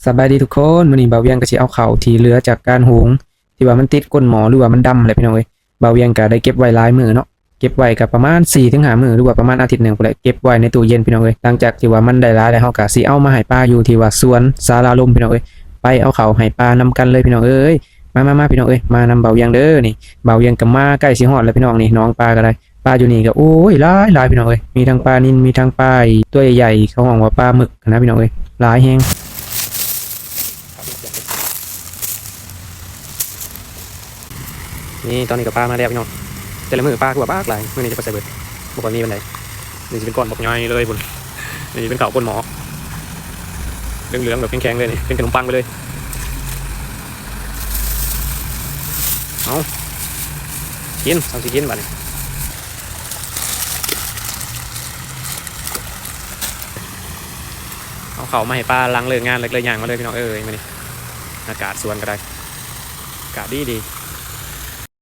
สบายดีทุกคนวันนี้บ่าวเวียงก็สิเอาข้าวที่เหลือจากการหุงที่ว่ามันติดก้นหม้อหรือว่ามันดำอะไรพี่น้องเอ้ยบ่าวเวียงก็ได้เก็บไว้หลายมื้อเนาะเก็บไว้ก็ประมาณ4-5มื้อหรือว่าประมาณอาทิตย์หนึงพุ่นแหละเก็บไว้ในตู้เย็นพี่น้องเอ้ยหลังจากที่ว่ามันได้หลายแล้วเฮาก็สิเอามาให้ป้าอยู่ที่ว่าสวนศาลาลมพี่น้องเอ้ยไปเอาข้าวให้ป้านำกันเลยพี่น้องเอ้ยมาพี่น้องเอ้ยมานำบ่าวเวียงเด้อนี่บ่าวเวียงก็มาใกล้สิฮอดแล้วพี่น้องนี่น้องปลาก็ได้ปลาอยู่นี่ก็โอ้ยหลายพี่น้องเอ้ยมีทั้งปลานิลมีทั้งปลาตัวใหญ่ๆเขาฮ้องว่าปลาหมึกนะพี่น้องเอ้ยหลายแฮง นี่ตอนนี้กับป้ามาแล้วพี่น้องแต่ละมือป้าคือว่าป้าหลายมือนี้จะไปใส่เบิดบอกว่ามีเป็นไหนนี่จะเป็นก้อนบอกย่อยเลยบุญนี่เป็นเข่าบนหมอเหลืองๆแบบแข็งๆเลยนี่เป็นขนมปังไปเลยเอากินสั่งสิกินบัดนี้เอาเข่ามาให้ป้าล้างเลิกงานเลิกเลยย่างมาเลยพี่น้องเอ้ยมานี่อากาศสวนก็ได้อากาศดี